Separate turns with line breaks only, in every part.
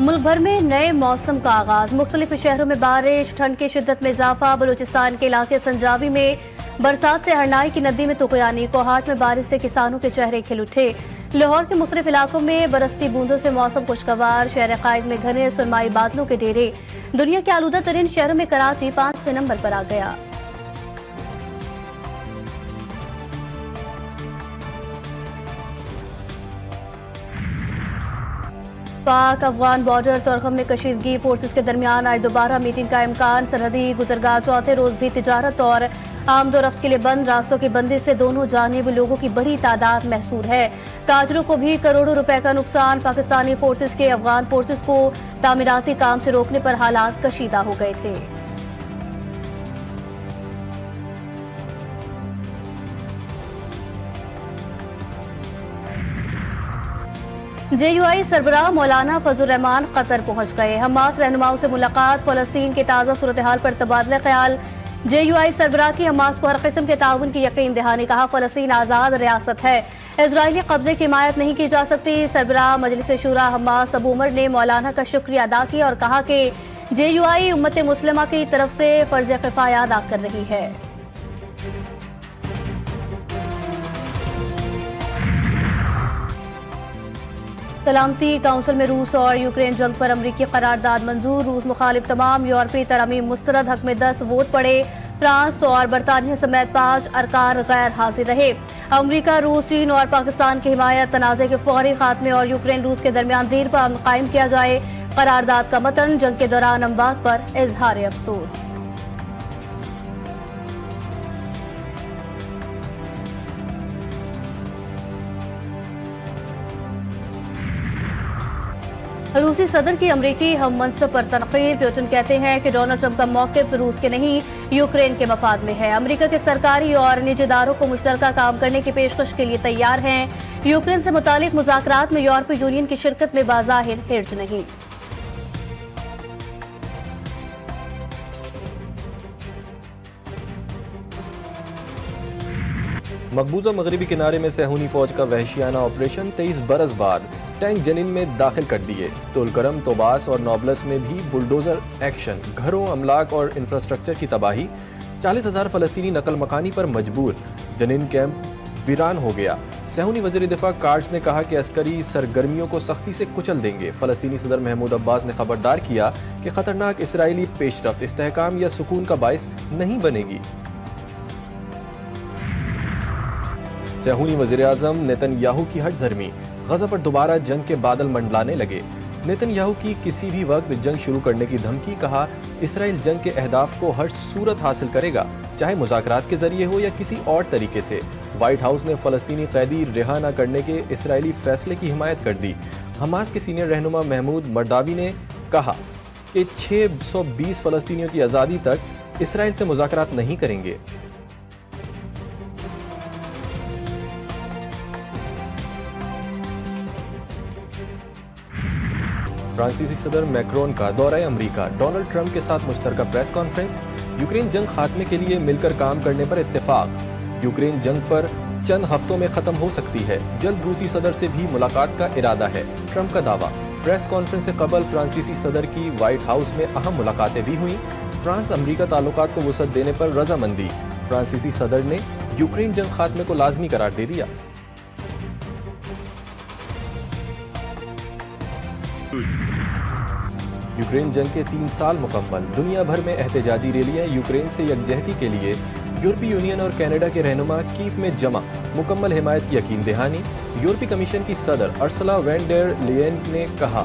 मुल्क भर में नए मौसम का आगाज। मुख्तलिफ शहरों में बारिश, ठंड की शिद्दत में इजाफा। बलूचिस्तान के इलाके संजावी में बरसात से हरनाई की नदी में तुगयानी। कोहाट में बारिश से किसानों के चेहरे खिल उठे। लाहौर के मुख्तलिफ इलाकों में बरसती बूंदों से मौसम खुशगवार। शहर कायद में घने सुरमाई बादलों के डेरे। दुनिया के आलूदा तरीन शहरों में कराची 5वें नंबर पर आ गया। पाक अफगान बॉर्डर तोरखम में कशीदगी। फोर्सेस के दरमियान आज दोबारा मीटिंग का इम्कान। सरहदी गुजरगाह चौथे रोज भी तिजारत और आमदोरफ्त के लिए बंद। रास्तों की बंदी से दोनों जानिब लोगों की बड़ी तादाद महसूर है। ताजरों को भी करोड़ों रुपए का नुकसान। पाकिस्तानी फोर्सेस के अफगान फोर्सेस को तामीराती काम से रोकने पर हालात कशीदा हो गए थे। JUI सरबराह मौलाना फजल रहमान कतर पहुंच गए। हमास रहनुमाओं से मुलाकात। फलस्तीन के ताज़ा सूरत हाल पर तबादला ख्याल। JUI सरबराह की हमास को हर किस्म के ताउन की यकीन दहानी। कहा, फलस्तीन आज़ाद रियासत है, इजरायली कब्जे की हिमायत नहीं की जा सकती। सरबराह मजलिस शूरा हमास अबू उमर ने मौलाना का शुक्रिया अदा किया और कहा कि JUI उम्मत मुस्लिमा की तरफ से फर्ज किफाया अदा कर रही है। सलामती काउंसिल में रूस और यूक्रेन जंग पर अमरीकी करारदाद मंजूर। रूस मुखालिफ तमाम यूरोपीय तरमीम मुस्तरद। हक में 10 वोट पड़े। फ्रांस और बरतानिया समेत 5 अरकान गैर हाजिर रहे। अमरीका, रूस, चीन और पाकिस्तान की हिमायत। तनाज़े के फौरी खात्मे और यूक्रेन रूस के दरमियान देर पर अमन कायम किया जाए। करारदाद का मतन, जंग के दौरान अमवात पर इजहार अफसोस। रूसी सदर की अमरीकी हम मनसब पर तनकीद। पुतिन कहते हैं कि डोनाल्ड ट्रंप का मौक़िफ़ रूस के नहीं, यूक्रेन के मफाद में है। अमरीका के सरकारी और निजी इदारों को मुश्तरका काम करने की पेशकश के लिए तैयार हैं। यूक्रेन से मुतालिक मुज़ाकरात में यूरोपीय यूनियन की शिरकत में बाज़ाहिर हिर्ज नहीं।
मकबूजा मगरबी किनारे में सेहूनी फौज का वहशियाना ऑपरेशन। 23 बरस बाद टैंक जनीन में दाखिल कर दिए। तुलकरम, तोबास और नोबलस में भी बुलडोजर एक्शन। घरों, अमलाक और इंफ्रास्ट्रक्चर की तबाही। 40,000 फलस्तीनी नकल मकानी पर मजबूर। जनीन कैंप वीरान हो गया। सेहूनी वज़ीर दिफा कार्ड्स ने कहा कि अस्करी सरगर्मियों को सख्ती से कुचल देंगे। फलस्तीनी सदर महमूद अब्बास ने खबरदार किया कि खतरनाक इसराइली पेशरफ्त इस्तेहकाम या सुकून का बाइस नहीं बनेगी। सेहूनी वज़ीर आज़म नेतन्याहू की हट धर्मी। गजा पर दोबारा जंग के बादल मंडलाने लगे। नेतन्याहू की किसी भी वक्त जंग शुरू करने की धमकी। कहा, इसराइल जंग के अहदाफ को हर सूरत हासिल करेगा, चाहे मुज़ाकरात के जरिए हो या किसी और तरीके से। व्हाइट हाउस ने फलस्तीनी कैदी रिहा न करने के इसराइली फैसले की हिमायत कर दी। हमास के सीनियर रहनुमा महमूद मर्दावी ने कहा कि 620 फलस्तीनियों की आज़ादी तक इसराइल से मुज़ाकरात नहीं करेंगे। फ्रांसीसी सदर मैक्रोन का दौरा अमरीका। डोनाल्ड ट्रंप के साथ मुश्तरका प्रेस कॉन्फ्रेंस। यूक्रेन जंग खात्मे के लिए मिलकर काम करने पर इत्तेफाक। यूक्रेन जंग पर चंद हफ्तों में खत्म हो सकती है। जल्द रूसी सदर से भी मुलाकात का इरादा है, ट्रंप का दावा। प्रेस कॉन्फ्रेंस से कबल फ्रांसीसी सदर की व्हाइट हाउस में अहम मुलाकातें भी हुई। फ्रांस अमरीका ताल्लुकात को वुसअत देने पर रजामंदी। फ्रांसीसी सदर ने यूक्रेन जंग खात्मे को लाजमी करार दे दिया। यूक्रेन जंग के 3 साल मुकम्मल। दुनिया भर में एहतजाजी रैलियां। यूक्रेन से यकजहती के लिए यूरोपीय यूनियन और कनाडा के रहनुमा कीव में जमा। मुकम्मल हिमायत की यकीन दहानी। यूरोपीय कमीशन की सदर अर्सला वैन डेर लेयन ने कहा,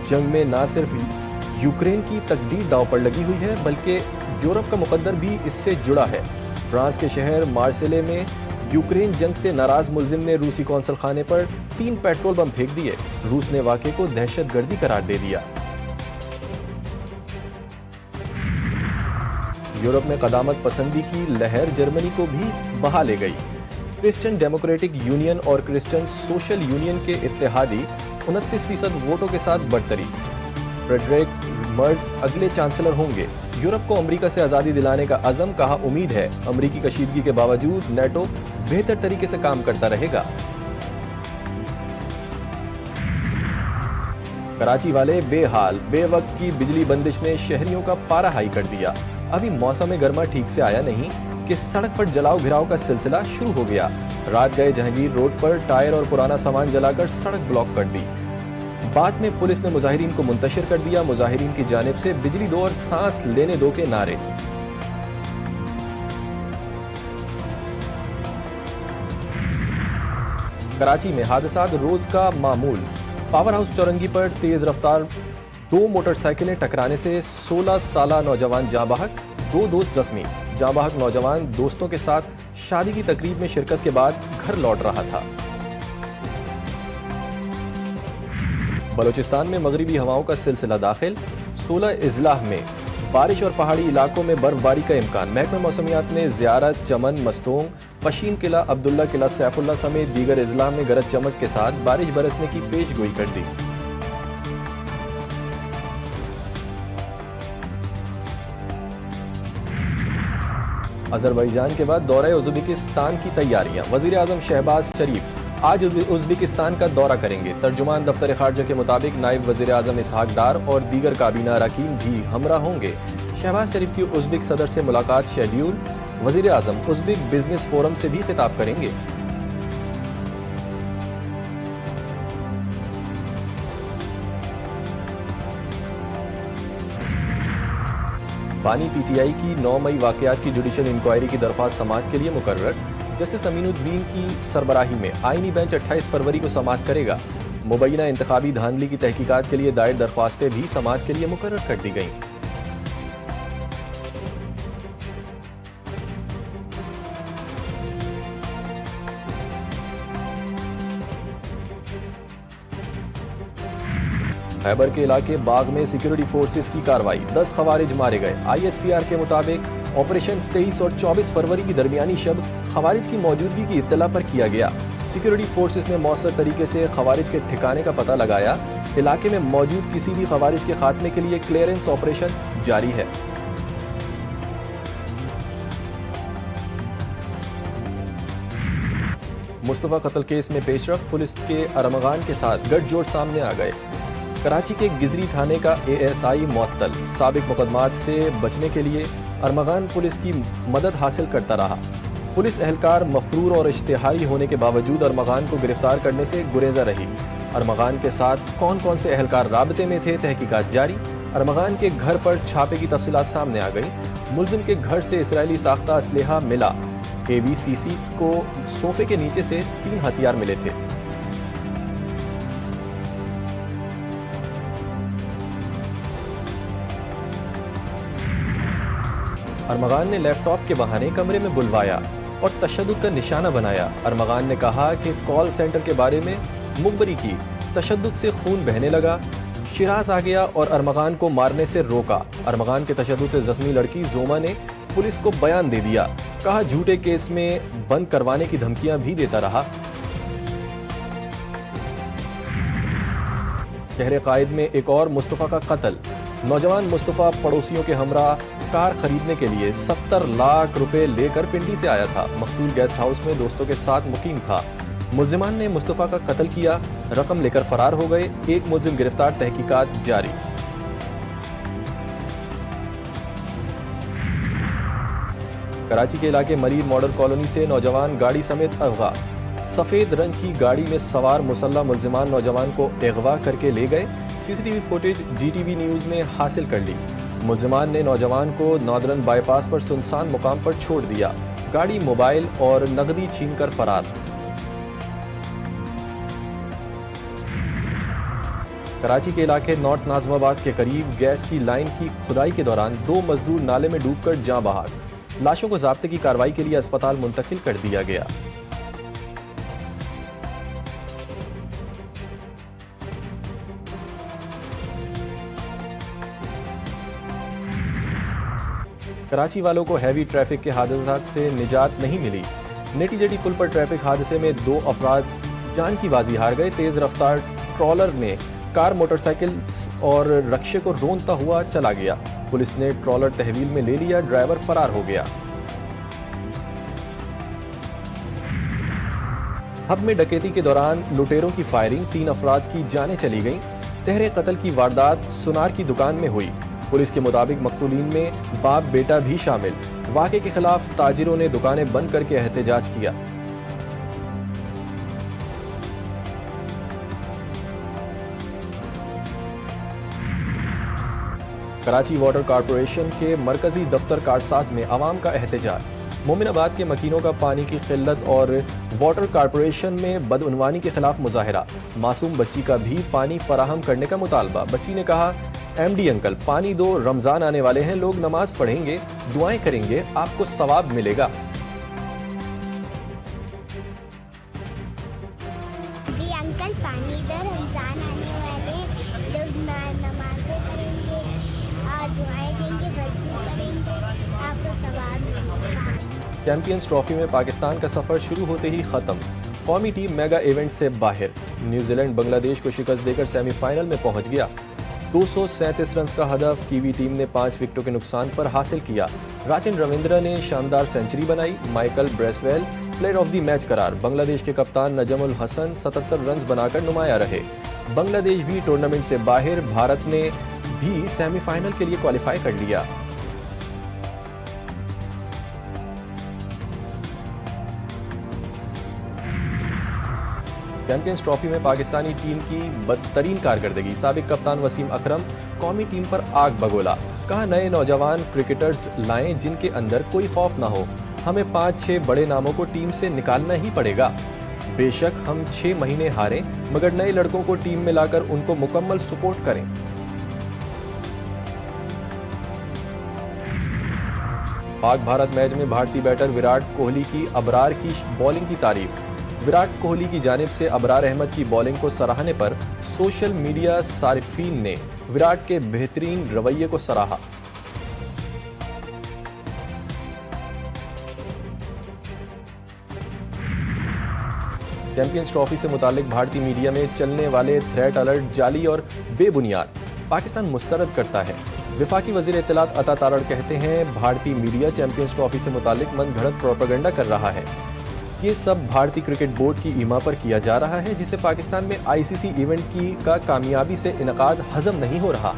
जंग में न सिर्फ यूक्रेन की तकदीर दांव पर लगी हुई है, बल्कि यूरोप का मुकद्दर भी इससे जुड़ा है। फ्रांस के शहर मार्सेले में यूक्रेन जंग से नाराज मुल्जिम ने रूसी कौंसल खाने पर 3 पेट्रोल बम फेंक दिए। रूस ने वाक़े को दहशतगर्दी करार दे दिया। यूरोप में कदामत पसंदी की लहर जर्मनी को भी बहा ले गई। क्रिश्चियन डेमोक्रेटिक यूनियन और क्रिश्चियन सोशल यूनियन के इत्तेहादी 29% वोटों के साथ बढ़तरी। फ्रेडरिक मर्ज अगले चांसलर होंगे। यूरोप को अमेरिका से आज़ादी दिलाने का अज़म। कहा, उम्मीद है अमेरिकी कशीदगी के बावजूद नेटो बेहतर तरीके से काम करता रहेगा। कराची वाले बेहाल, बेवक्त की बिजली बंदिश ने शहरियों का पारा हाई कर दिया। अभी मौसम गर्मा ठीक से आया नहीं कि सड़क पर जलाओ घिराव का सिलसिला शुरू हो गया। रात गए जहांगीर रोड पर टायर और पुराना सामान जलाकर सड़क ब्लॉक कर दी। बाद में पुलिस ने मुजाहिरीन को मुंतशिर कर दिया। मुजाहिरीन की जानिब से बिजली दो और सांस लेने दो के नारे। कराची में हादसात रोज का मामूल। पावर हाउस चौरंगी पर तेज रफ्तार दो मोटरसाइकिलें टकराने से 16 साला नौजवान जाँ बहक, दो दोस्त जख्मी। जाँ बहक नौजवान दोस्तों के साथ शादी की तकरीब में शिरकत के बाद घर लौट रहा था। बलूचिस्तान में मगरिबी हवाओं का सिलसिला दाखिल। 16 इजलाह में बारिश और पहाड़ी इलाकों में बर्फबारी का इम्कान। महकमा मौसमियात ने ज़ियारत, चमन, मस्तोंग, पशीन किला, अब्दुल्ला किला, सैफुल्ला समेत दीगर इजलाह में गरज चमक के साथ बारिश बरसने की पेशगोई कर दी। अजरबैजान के बाद दौरा उज़्बेकिस्तान की तैयारियां। वज़ीर आज़म शहबाज शरीफ आज उज़्बेकिस्तान का दौरा करेंगे। तर्जुमान दफ्तर खारजा के मुताबिक नायब वज़ीर आज़म इसहाक डार और दीगर काबीना अरकान भी हमरा होंगे। शहबाज शरीफ की उज़्बेक सदर से मुलाकात शेड्यूल। वज़ीर आज़म उज़्बेक बिजनेस फोरम से भी खिताब करेंगे। बानी पीटीआई की 9 मई वाकयात की जुडिशल इंक्वायरी की दरख्वास्त समाअत के लिए मुकर्रर। जस्टिस अमीनुद्दीन की सरबराही में आईनी बेंच 28 फरवरी को समाअत करेगा। मुबैना इंतखाबी धांधली की तहकीकात के लिए दायर दरख्वास्तें भी समाअत के लिए मुकर्रर कर दी गईं। खैबर के इलाके बाग में सिक्योरिटी फोर्सेस की कार्रवाई। 10 खवारिज मारे गए। ISPR के मुताबिक ऑपरेशन 23 और 24 फरवरी की दरमियानी शब खवारिज की मौजूदगी की इत्तला पर किया गया। सिक्योरिटी फोर्सेस ने मौसर तरीके से खवारिज के ठिकाने का पता लगाया। इलाके में मौजूद किसी भी खवारिज के खात्मे के लिए क्लियरेंस ऑपरेशन जारी है। मुस्तफा कत्ल केस में पेशरफ। पुलिस के अरमगान के साथ गठजोड़ सामने आ गए। कराची के गिजरी थाने का ASI मुअत्तल। साबिक मुकदमात से बचने के लिए अरमगान पुलिस की मदद हासिल करता रहा। पुलिस एहलकार मफरूर और इश्तिहारी होने के बावजूद अरमगान को गिरफ्तार करने से गुरेजा रही। अरमगान के साथ कौन कौन से एहलकार राबते में थे, तहकीकात जारी। अरमगान के घर पर छापे की तफसीलात सामने आ गई। मुलजिम के घर से इसराइली साख्ता असलहा मिला। AVCC को सोफे के नीचे से 3 हथियार मिले थे। अरमगान ने लैपटॉप के बहाने कमरे में बुलवाया और तशद्दुद का निशाना बनाया। अरमगान ने कहा कि कॉल सेंटर के बारे में मुखबरी की। तशद्दुद से खून बहने लगा। शिराज आ गया और अरमगान को मारने से रोका। अरमगान के तशद्दुद से जख्मी लड़की जोमा ने पुलिस को बयान दे दिया। कहा झूठे केस में बंद करवाने की धमकियां भी देता रहा। शहर कायद में एक और मुस्तफ़ा का कत्ल। नौजवान मुस्तफ़ा पड़ोसियों के हमरा कार खरीदने के लिए 70 लाख रुपए लेकर पिंडी से आया था। मकतूल गेस्ट हाउस में दोस्तों के साथ मुकीम था। मुलजिमान ने मुस्तफ़ा का कत्ल किया, रकम लेकर फरार हो गए। एक मुलजिम गिरफ्तार, तहकीकात जारी। कराची के इलाके मरीर मॉडल कॉलोनी से नौजवान गाड़ी समेत अगवा। सफेद रंग की गाड़ी में सवार मुसल्लह मुलजिमान नौजवान को अगवा करके ले गए। CCTV फुटेज GTV न्यूज ने हासिल कर ली। मुलजिमान ने नौजवान को नौदरन बाईपास पर सुनसान मुकाम पर छोड़ दिया। गाड़ी, मोबाइल और नकदी छीनकर फरार। कराची के इलाके नॉर्थ नाजमाबाद के करीब गैस की लाइन की खुदाई के दौरान 2 मजदूर नाले में डूबकर जाँ बहक। लाशों को ज़ाब्ते की कार्रवाई के लिए अस्पताल मुंतकिल कर दिया गया। कराची वालों को हैवी ट्रैफिक के हादसात से निजात नहीं मिली। नेटी जेटी पुल पर ट्रैफिक हादसे में 2 अफराद जान की बाजी हार गए। तेज रफ्तार ट्रॉलर ने कार, मोटरसाइकिल और रक्शे को रोंदता हुआ चला गया। पुलिस ने ट्रॉलर तहवील में ले लिया। ड्राइवर फरार हो गया। हब में डकैती के दौरान लुटेरों की फायरिंग, 3 अफराद की जानें चली गईं। तहरे कत्ल की वारदात सुनार की दुकान में हुई। पुलिस के मुताबिक मकतूलीन में बाप बेटा भी शामिल। वाक़े के खिलाफ ताजिरों ने दुकानें बंद करके एहतजाज किया। कराची वाटर कॉरपोरेशन के मरकजी दफ्तर कारसाज में अवाम का एहतजाज। मोमिनाबाद के मकीनों का पानी की किल्लत और वाटर कॉरपोरेशन में बदउनवानी के खिलाफ मुजाहिरा। मासूम बच्ची का भी पानी फराहम करने का मुतालबा। बच्ची ने कहा, MD अंकल पानी दो, रमजान आने वाले हैं, लोग नमाज पढ़ेंगे, दुआएं करेंगे, आपको सवाब मिलेगा।
अंकल पानी दो, रमजान आने वाले, लोग नमाजें पढ़ेंगे और दुआएं देंगे, वज़ू करेंगे, आपको सवाब मिलेगा।
चैंपियंस ट्रॉफी में पाकिस्तान का सफर शुरू होते ही खत्म। कौमी टीम मेगा इवेंट से बाहर। न्यूजीलैंड बांग्लादेश को शिकस्त देकर सेमीफाइनल में पहुंच गया। 237 रन का हदफ कीवी टीम ने 5 विकेटों के नुकसान पर हासिल किया। राचिन रविंद्र ने शानदार सेंचुरी बनाई। Michael Bracewell player of the match करार। बांग्लादेश के कप्तान नजमुल हसन 77 रन बनाकर नुमाया रहे। बांग्लादेश भी टूर्नामेंट से बाहर। भारत ने भी सेमीफाइनल के लिए क्वालिफाई कर लिया। चैंपियंस ट्रॉफी में पाकिस्तानी टीम की बदतरीन कारकर्दगी। साबिक कप्तान वसीम अकरम कौमी टीम पर आग बगोला। कहा, नए नौजवान क्रिकेटर्स लाएं जिनके अंदर कोई खौफ ना हो। हमें 5-6 बड़े नामों को टीम से निकालना ही पड़ेगा। बेशक हम 6 महीने हारें, मगर नए लड़कों को टीम में लाकर उनको मुकम्मल सपोर्ट करें। पाक भारत मैच में भारतीय बैटर विराट कोहली की अबरार की बॉलिंग की तारीफ। विराट कोहली की जानिब से अबरार अहमद की बॉलिंग को सराहने पर सोशल मीडिया सारिफीन ने विराट के बेहतरीन रवैये को सराहा। चैंपियंस ट्रॉफी से मुतालिक भारतीय मीडिया में चलने वाले थ्रेट अलर्ट जाली और बेबुनियाद। पाकिस्तान मुस्तरद करता है। विफाकी वजीर इत्तलात अता तारड़ कहते हैं, भारतीय मीडिया चैंपियंस ट्रॉफी से मुतालिक मनगढ़ंत प्रोपेगेंडा कर रहा है। ये सब भारतीय क्रिकेट बोर्ड की ईमा पर किया जा रहा है, जिसे पाकिस्तान में ICC इवेंट का कामयाबी से इनकाद हजम नहीं हो रहा।